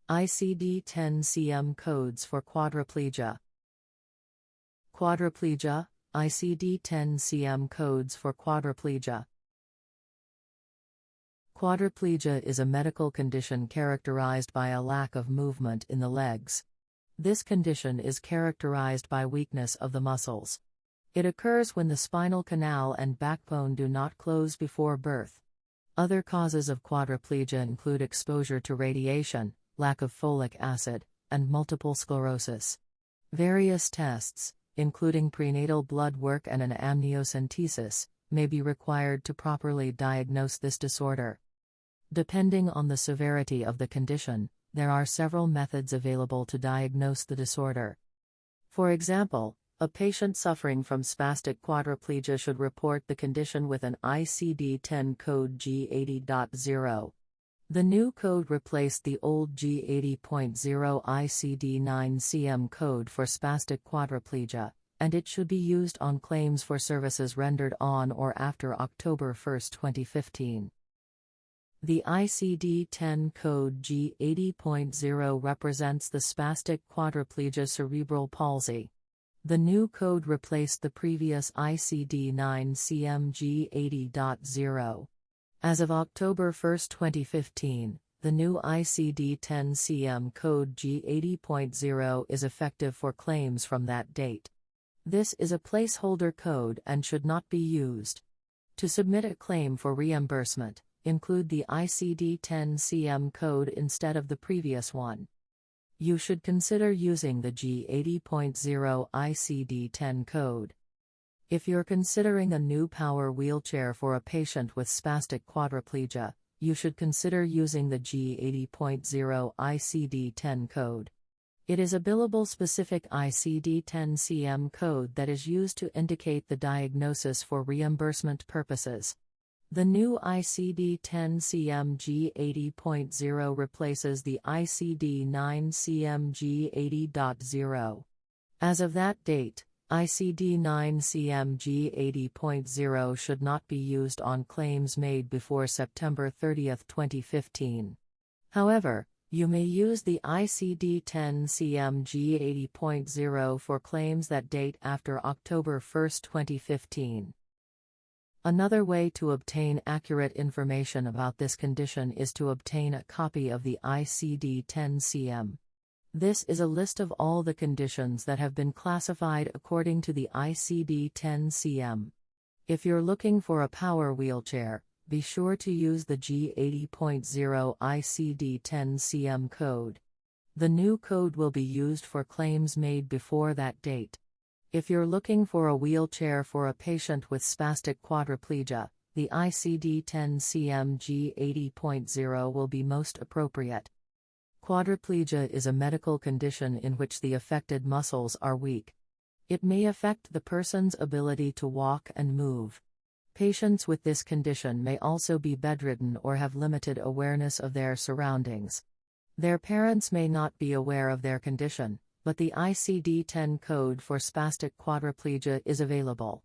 ICD-10-CM codes for quadriplegia. Quadriplegia, ICD-10-CM codes for quadriplegia. Quadriplegia is a medical condition characterized by a lack of movement in the legs. This condition is characterized by weakness of the muscles. It occurs when the spinal canal and backbone do not close before birth. Other causes of quadriplegia include exposure to radiation, lack of folic acid, and multiple sclerosis. Various tests, including prenatal blood work and an amniocentesis, may be required to properly diagnose this disorder. Depending on the severity of the condition, there are several methods available to diagnose the disorder. For example, a patient suffering from spastic quadriplegia should report the condition with an ICD-10 code G80.0. The new code replaced the old G80.0 ICD-10-CM code for spastic quadriplegia, and it should be used on claims for services rendered on or after October 1, 2015. The ICD-10 code G80.0 represents the spastic quadriplegia cerebral palsy. The new code replaced the previous ICD-9-CM G80.0. As of October 1, 2015, the new ICD-10-CM code G80.0 is effective for claims from that date. This is a placeholder code and should not be used. To submit a claim for reimbursement, include the ICD-10-CM code instead of the previous one. You should consider using the G80.0 ICD-10 code. If you're considering a new power wheelchair for a patient with spastic quadriplegia, you should consider using the G80.0 ICD-10 code. It is a billable specific ICD-10-CM code that is used to indicate the diagnosis for reimbursement purposes. The new ICD-10-CM G80.0 replaces the ICD-9-CM G80.0. As of that date, ICD-9-CM G80.0 should not be used on claims made before September 30, 2015. However, you may use the ICD-10-CM G80.0 for claims that date after October 1, 2015. Another way to obtain accurate information about this condition is to obtain a copy of the ICD-10-CM. This is a list of all the conditions that have been classified according to the ICD-10-CM. If you're looking for a power wheelchair, be sure to use the G80.0 ICD-10-CM code. The new code will be used for claims made before that date. If you're looking for a wheelchair for a patient with spastic quadriplegia, the ICD-10-CM G80.0 will be most appropriate. Quadriplegia is a medical condition in which the affected muscles are weak. It may affect the person's ability to walk and move. Patients with this condition may also be bedridden or have limited awareness of their surroundings. Their parents may not be aware of their condition, but the ICD-10 code for spastic quadriplegia is available.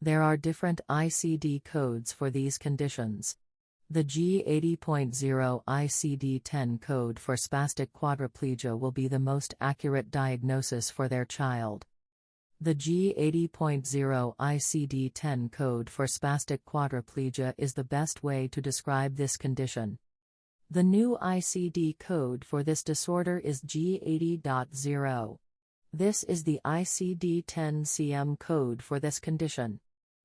There are different ICD codes for these conditions. The G80.0 ICD-10 code for spastic quadriplegia will be the most accurate diagnosis for their child. The G80.0 ICD-10 code for spastic quadriplegia is the best way to describe this condition. The new ICD code for this disorder is G80.0. This is the ICD-10-CM code for this condition.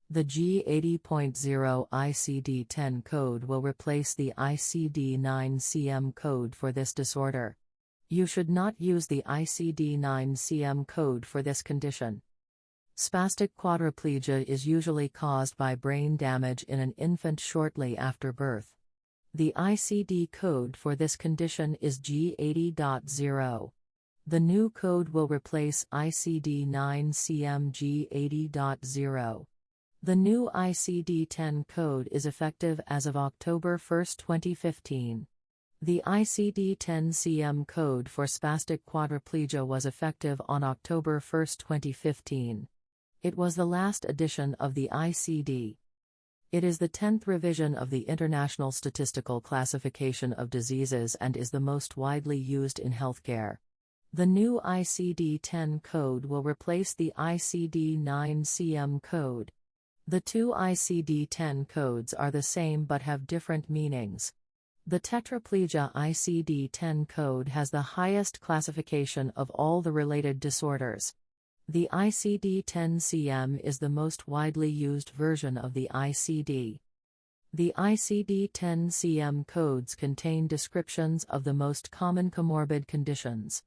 The G80.0 ICD-10 code will replace the ICD-9-CM code for this disorder. You should not use the ICD-9-CM code for this condition. Spastic quadriplegia is usually caused by brain damage in an infant shortly after birth. The ICD code for this condition is G80.0. The new code will replace ICD-9-CM G80.0. The new ICD-10 code is effective as of October 1, 2015. The ICD-10-CM code for spastic quadriplegia was effective on October 1, 2015. It was the last edition of the ICD. It is the 10th revision of the International Statistical Classification of Diseases and is the most widely used in healthcare. The new ICD-10 code will replace the ICD-9-CM code. The two ICD-10 codes are the same but have different meanings. The tetraplegia ICD-10 code has the highest classification of all the related disorders. The ICD-10-CM is the most widely used version of the ICD. The ICD-10-CM codes contain descriptions of the most common comorbid conditions.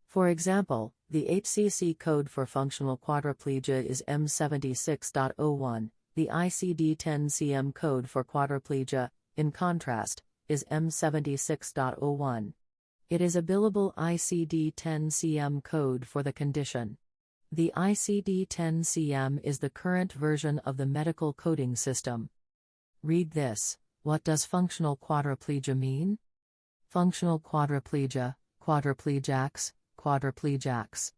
For example, the HCC code for functional quadriplegia is M76.01. The ICD-10-CM code for quadriplegia, in contrast, is M76.01. It is a billable ICD-10-CM code for the condition. The ICD-10-CM is the current version of the medical coding system. Read this. What does functional quadriplegia mean? Functional quadriplegia, quadriplegics, quadriplegics.